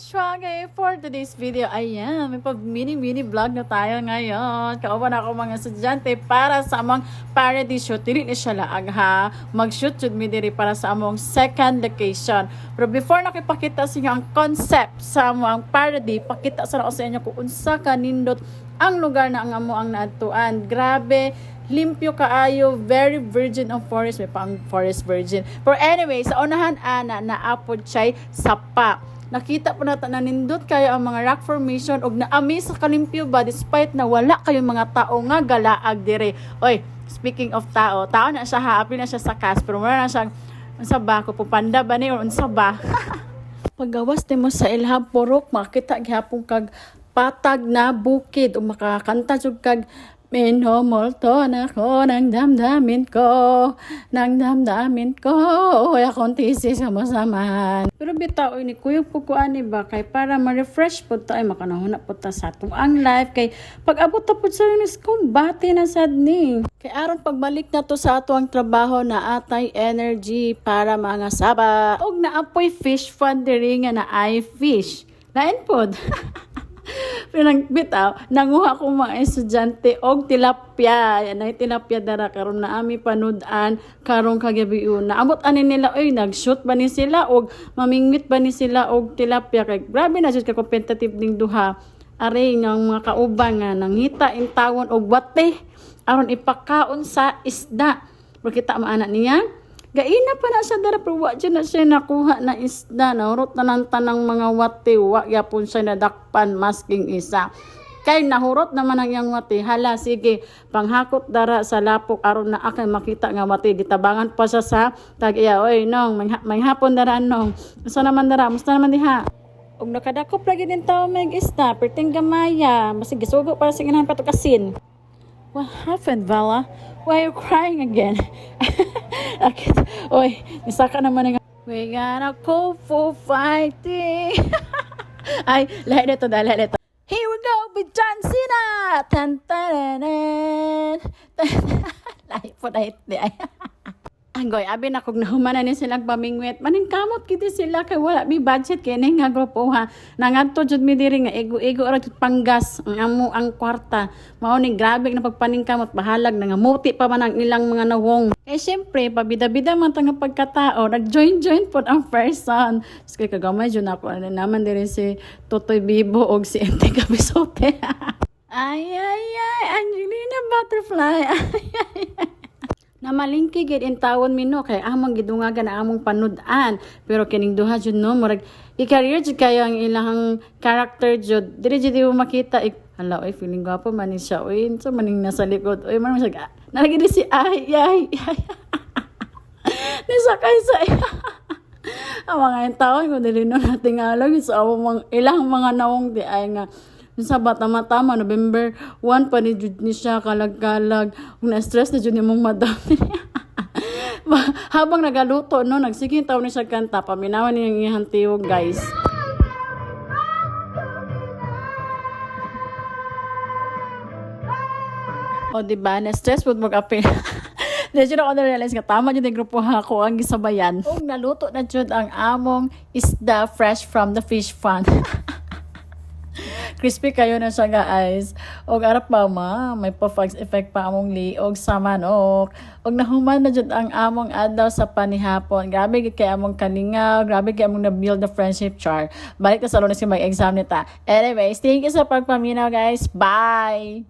Swagay for today's video. Ayan, may mini vlog na tayo ngayon. Kauban ako mga estudyante para sa among parody shoot. Dili ni siya laag ha. Mag-shoot mi diri para sa among second location. Pero before nakipakita sa inyo ang concept sa among parody, pakita sa ako sa inyo kung unsa kanindot ang lugar na ang amo ang naadtuan. Grabe, limpyo kaayo, very virgin of forest, may pang forest virgin. But anyway, sa unahan ana naapod siya sapa. Nakita po natin na nindot kayo ang mga rock formation og naami sa kalimpyo ba despite na wala kayong mga tao nga galaag dire. Oy, speaking of tao na siya ha, apil na siya sa cast, pero wala na siyang unsa ba ko pupanda ba ni or unsa ba. Paggawas mo sa ilham purok, makita gihapon kag patag na bukid o makakanta jud kag minhomolto na ko ng damdamin ko, oy akong thesis sa masamahan. Pero bitaw ni kuyog pukuan ba kay para ma-refresh po tayo, makanahuna po ta sa ang life kay pag-abot ta po sa unis kumbati na sad ni. Kay aron pagbalik na to sa ato ang trabaho na atay energy para mga saba. Og naapoy fish fund diri nga na ay fish. Lain pod. Pero nang bitaw, nanguha ko mga estudyante og tilapia. Yan ay tilapia dara karon na ami panudan karong kagabi una. Amot ani nila oy nag-shoot ba ni sila og mamingwit ba ni sila og tilapia kay grabe na jud ka competitive ning duha. Are nga mga kauban nga nangita in tawon og wate aron ipakaon sa isda. Pero kita maana niya gaina pa na siya dara pero wa dyan na siya nakuha na isda. Nahurot na ng tanang mga wate. Wa yapon siya nadakpan masking isa. Kay nahurot naman ang iyang wate. Hala sige panghakot dara sa lapok aron na akay makita nga wate. Gitabangan pa siya sa tag-iya. Oy nong may hapon dara nong. Gusto naman dara. Musta naman diha? Og nakadakop lagi din tao may isda. Perting gamaya. Masig gisugo para sa ginahan patukasin. What happened, Vala? Why are you crying again? Oy, nisaka naman nga. We gotta go for fighting. Ay, lahat ito. Here we go with John Cena. Tan tan tan. Lahat po dahit di ay. Anggoy, abi na kog nahumanan ni silang pamingwit. Maning kamot kiti sila kay wala mi budget kay ning nga grupo ha. Nangadto jud mi diri nga ego ra jud panggas ang amo ang kwarta. Mao ni grabe na pagpaningkamot bahalag na nga muti pa man ang ilang mga nawong. Eh syempre pabida-bida man tang pagkatao, nag-join pod ang person. Kay kagamay jud ako naman diri si Totoy Bibo og si Ente Cabezote. Ay Angelina Butterfly. Na malingki gid in tawon mi no kay among gidungagan na among panudan pero kining duha jud no murag i-career jud kayo ang ilang character jud diri jud mo makita hala oy feeling gwapo man ni siya oy so maning nasa likod oy man siya nalagi di si ay nisakay sa ang mga taon ko dili no natingalag sa among ilang mga nawong di ay nga sa tama November 1 pa ni jud ni siya kalag-kalag na stress na jud ni mong madam habang nagaluto no nagsige taw ni siya kanta paminawan niyang iyang tiwog guys. O diba na stress pud mag-apil. Dahil ako na-realize nga tama yun yung grupo ako ang gisabayan. Og naluto na jud ang among isda fresh from the fish pond. Crispy kayo na siya guys. Og arap pa may pa-fogs effect pa among liog sa manok. Og nahuman na jud ang among adlaw sa panihapon. Grabe kay among kalingaw, grabe kay among na-build the friendship char. Balik ta sa Lunes kay mag-exam nita. Anyways, thank you sa pagpaminaw guys. Bye!